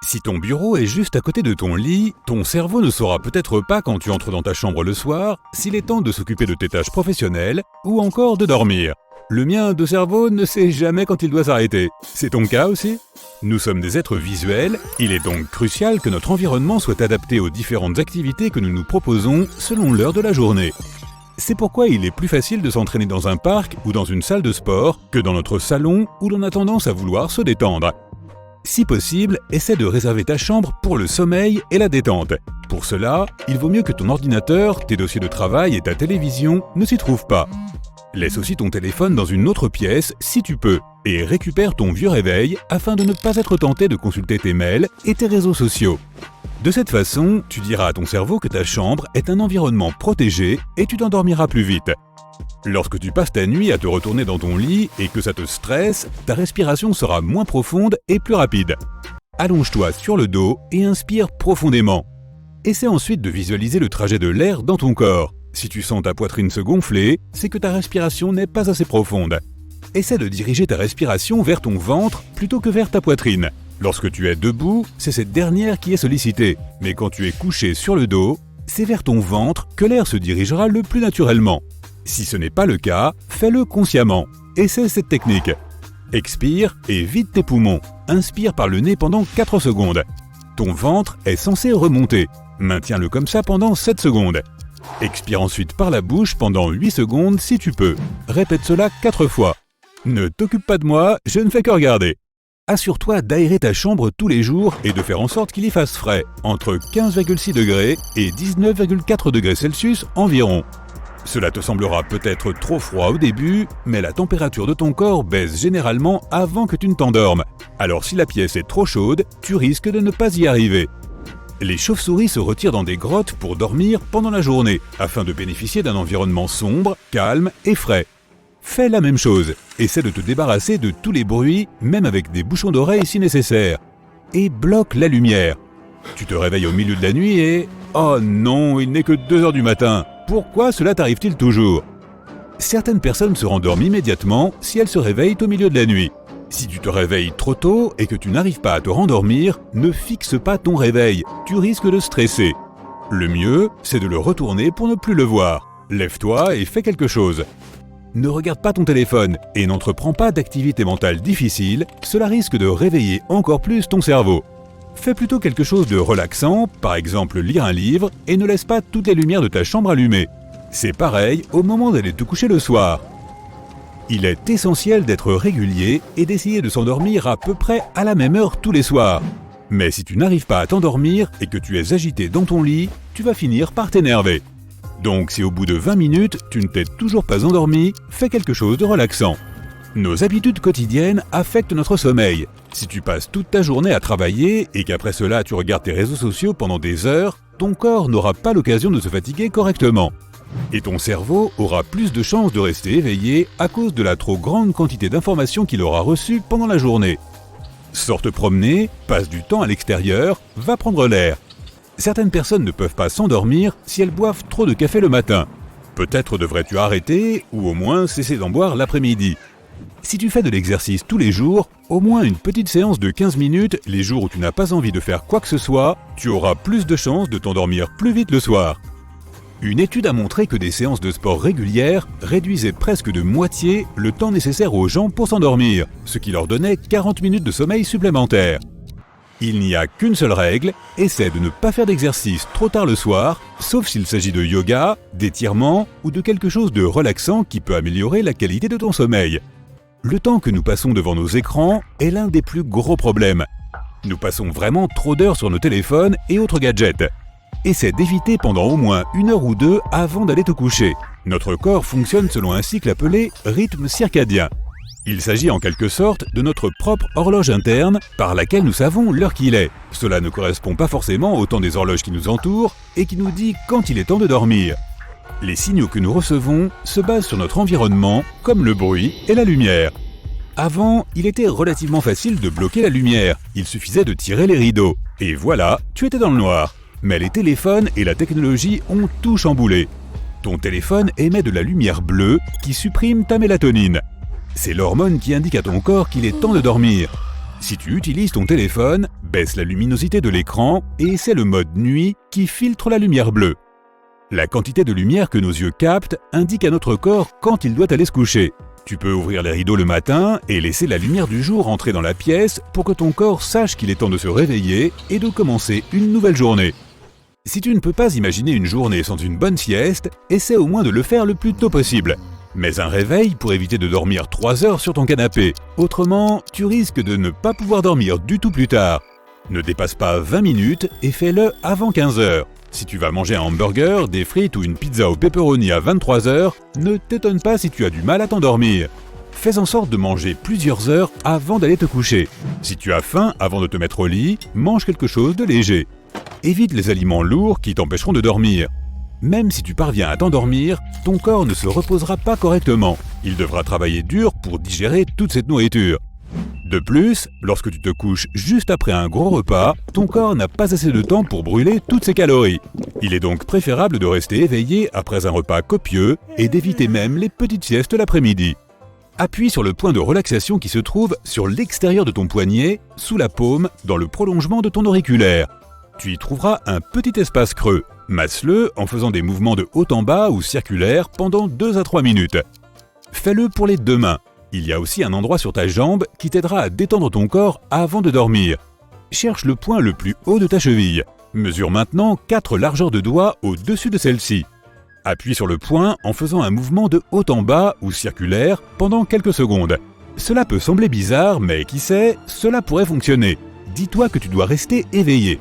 Si ton bureau est juste à côté de ton lit, ton cerveau ne saura peut-être pas quand tu entres dans ta chambre le soir s'il est temps de s'occuper de tes tâches professionnelles ou encore de dormir. Le mien de cerveau ne sait jamais quand il doit s'arrêter. C'est ton cas aussi ? Nous sommes des êtres visuels, il est donc crucial que notre environnement soit adapté aux différentes activités que nous nous proposons selon l'heure de la journée. C'est pourquoi il est plus facile de s'entraîner dans un parc ou dans une salle de sport que dans notre salon où l'on a tendance à vouloir se détendre. Si possible, essaie de réserver ta chambre pour le sommeil et la détente. Pour cela, il vaut mieux que ton ordinateur, tes dossiers de travail et ta télévision ne s'y trouvent pas. Laisse aussi ton téléphone dans une autre pièce si tu peux et récupère ton vieux réveil afin de ne pas être tenté de consulter tes mails et tes réseaux sociaux. De cette façon, tu diras à ton cerveau que ta chambre est un environnement protégé et tu t'endormiras plus vite. Lorsque tu passes ta nuit à te retourner dans ton lit et que ça te stresse, ta respiration sera moins profonde et plus rapide. Allonge-toi sur le dos et inspire profondément. Essaie ensuite de visualiser le trajet de l'air dans ton corps. Si tu sens ta poitrine se gonfler, c'est que ta respiration n'est pas assez profonde. Essaie de diriger ta respiration vers ton ventre plutôt que vers ta poitrine. Lorsque tu es debout, c'est cette dernière qui est sollicitée. Mais quand tu es couché sur le dos, c'est vers ton ventre que l'air se dirigera le plus naturellement. Si ce n'est pas le cas, fais-le consciemment. Essaie cette technique. Expire et vide tes poumons. Inspire par le nez pendant 4 secondes. Ton ventre est censé remonter. Maintiens-le comme ça pendant 7 secondes. Expire ensuite par la bouche pendant 8 secondes si tu peux. Répète cela 4 fois. Ne t'occupe pas de moi, je ne fais que regarder. Assure-toi d'aérer ta chambre tous les jours et de faire en sorte qu'il y fasse frais, entre 15,6 degrés et 19,4 degrés Celsius environ. Cela te semblera peut-être trop froid au début, mais la température de ton corps baisse généralement avant que tu ne t'endormes. Alors si la pièce est trop chaude, tu risques de ne pas y arriver. Les chauves-souris se retirent dans des grottes pour dormir pendant la journée, afin de bénéficier d'un environnement sombre, calme et frais. Fais la même chose, essaie de te débarrasser de tous les bruits, même avec des bouchons d'oreilles si nécessaire. Et bloque la lumière. Tu te réveilles au milieu de la nuit et... Oh non, il n'est que 2 heures du matin. Pourquoi cela t'arrive-t-il toujours ? Certaines personnes se rendorment immédiatement si elles se réveillent au milieu de la nuit. Si tu te réveilles trop tôt et que tu n'arrives pas à te rendormir, ne fixe pas ton réveil, tu risques de stresser. Le mieux, c'est de le retourner pour ne plus le voir. Lève-toi et fais quelque chose. Ne regarde pas ton téléphone et n'entreprends pas d'activité mentale difficile, cela risque de réveiller encore plus ton cerveau. Fais plutôt quelque chose de relaxant, par exemple lire un livre, et ne laisse pas toutes les lumières de ta chambre allumées. C'est pareil au moment d'aller te coucher le soir. Il est essentiel d'être régulier et d'essayer de s'endormir à peu près à la même heure tous les soirs. Mais si tu n'arrives pas à t'endormir et que tu es agité dans ton lit, tu vas finir par t'énerver. Donc si au bout de 20 minutes, tu ne t'es toujours pas endormi, fais quelque chose de relaxant. Nos habitudes quotidiennes affectent notre sommeil. Si tu passes toute ta journée à travailler et qu'après cela tu regardes tes réseaux sociaux pendant des heures, ton corps n'aura pas l'occasion de se fatiguer correctement. Et ton cerveau aura plus de chances de rester éveillé à cause de la trop grande quantité d'informations qu'il aura reçues pendant la journée. Sors te promener, passe du temps à l'extérieur, va prendre l'air. Certaines personnes ne peuvent pas s'endormir si elles boivent trop de café le matin. Peut-être devrais-tu arrêter ou au moins cesser d'en boire l'après-midi. Si tu fais de l'exercice tous les jours, au moins une petite séance de 15 minutes les jours où tu n'as pas envie de faire quoi que ce soit, tu auras plus de chances de t'endormir plus vite le soir. Une étude a montré que des séances de sport régulières réduisaient presque de moitié le temps nécessaire aux gens pour s'endormir, ce qui leur donnait 40 minutes de sommeil supplémentaires. Il n'y a qu'une seule règle, essaie de ne pas faire d'exercice trop tard le soir, sauf s'il s'agit de yoga, d'étirement ou de quelque chose de relaxant qui peut améliorer la qualité de ton sommeil. Le temps que nous passons devant nos écrans est l'un des plus gros problèmes. Nous passons vraiment trop d'heures sur nos téléphones et autres gadgets. Essaie d'éviter pendant au moins 1 heure ou 2 avant d'aller te coucher. Notre corps fonctionne selon un cycle appelé rythme circadien. Il s'agit en quelque sorte de notre propre horloge interne par laquelle nous savons l'heure qu'il est. Cela ne correspond pas forcément au temps des horloges qui nous entourent et qui nous dit quand il est temps de dormir. Les signaux que nous recevons se basent sur notre environnement, comme le bruit et la lumière. Avant, il était relativement facile de bloquer la lumière, il suffisait de tirer les rideaux. Et voilà, tu étais dans le noir. Mais les téléphones et la technologie ont tout chamboulé. Ton téléphone émet de la lumière bleue qui supprime ta mélatonine. C'est l'hormone qui indique à ton corps qu'il est temps de dormir. Si tu utilises ton téléphone, baisse la luminosité de l'écran et c'est le mode nuit qui filtre la lumière bleue. La quantité de lumière que nos yeux captent indique à notre corps quand il doit aller se coucher. Tu peux ouvrir les rideaux le matin et laisser la lumière du jour entrer dans la pièce pour que ton corps sache qu'il est temps de se réveiller et de commencer une nouvelle journée. Si tu ne peux pas imaginer une journée sans une bonne sieste, essaie au moins de le faire le plus tôt possible. Mets un réveil pour éviter de dormir 3 heures sur ton canapé. Autrement, tu risques de ne pas pouvoir dormir du tout plus tard. Ne dépasse pas 20 minutes et fais-le avant 15 heures. Si tu vas manger un hamburger, des frites ou une pizza au pepperoni à 23 heures, ne t'étonne pas si tu as du mal à t'endormir. Fais en sorte de manger plusieurs heures avant d'aller te coucher. Si tu as faim avant de te mettre au lit, mange quelque chose de léger. Évite les aliments lourds qui t'empêcheront de dormir. Même si tu parviens à t'endormir, ton corps ne se reposera pas correctement. Il devra travailler dur pour digérer toute cette nourriture. De plus, lorsque tu te couches juste après un gros repas, ton corps n'a pas assez de temps pour brûler toutes ces calories. Il est donc préférable de rester éveillé après un repas copieux et d'éviter même les petites siestes l'après-midi. Appuie sur le point de relaxation qui se trouve sur l'extérieur de ton poignet, sous la paume, dans le prolongement de ton auriculaire. Tu y trouveras un petit espace creux. Masse-le en faisant des mouvements de haut en bas ou circulaires pendant 2 à 3 minutes. Fais-le pour les 2 mains. Il y a aussi un endroit sur ta jambe qui t'aidera à détendre ton corps avant de dormir. Cherche le point le plus haut de ta cheville. Mesure maintenant 4 largeurs de doigts au-dessus de celle-ci. Appuie sur le point en faisant un mouvement de haut en bas ou circulaire pendant quelques secondes. Cela peut sembler bizarre, mais qui sait, cela pourrait fonctionner. Dis-toi que tu dois rester éveillé.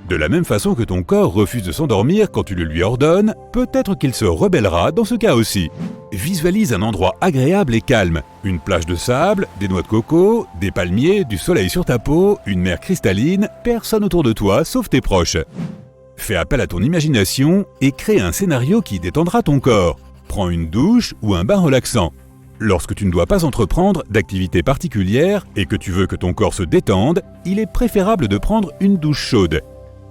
De la même façon que ton corps refuse de s'endormir quand tu le lui ordonnes, peut-être qu'il se rebellera dans ce cas aussi. Visualise un endroit agréable et calme. Une plage de sable, des noix de coco, des palmiers, du soleil sur ta peau, une mer cristalline, personne autour de toi sauf tes proches. Fais appel à ton imagination et crée un scénario qui détendra ton corps. Prends une douche ou un bain relaxant. Lorsque tu ne dois pas entreprendre d'activités particulières et que tu veux que ton corps se détende, il est préférable de prendre une douche chaude.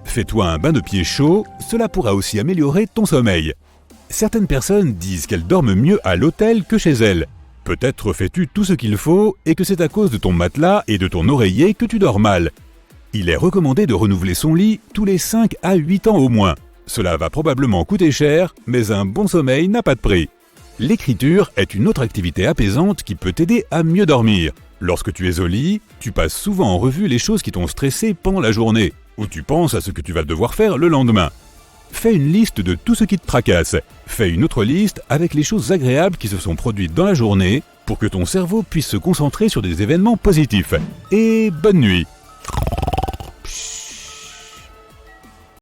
Fais-toi un bain de pieds chaud, cela pourra aussi améliorer ton sommeil. Certaines personnes disent qu'elles dorment mieux à l'hôtel que chez elles. Peut-être fais-tu tout ce qu'il faut et que c'est à cause de ton matelas et de ton oreiller que tu dors mal. Il est recommandé de renouveler son lit tous les 5 à 8 ans au moins. Cela va probablement coûter cher, mais un bon sommeil n'a pas de prix. L'écriture est une autre activité apaisante qui peut t'aider à mieux dormir. Lorsque tu es au lit, tu passes souvent en revue les choses qui t'ont stressé pendant la journée, ou tu penses à ce que tu vas devoir faire le lendemain. Fais une liste de tout ce qui te tracasse. Fais une autre liste avec les choses agréables qui se sont produites dans la journée pour que ton cerveau puisse se concentrer sur des événements positifs. Et bonne nuit!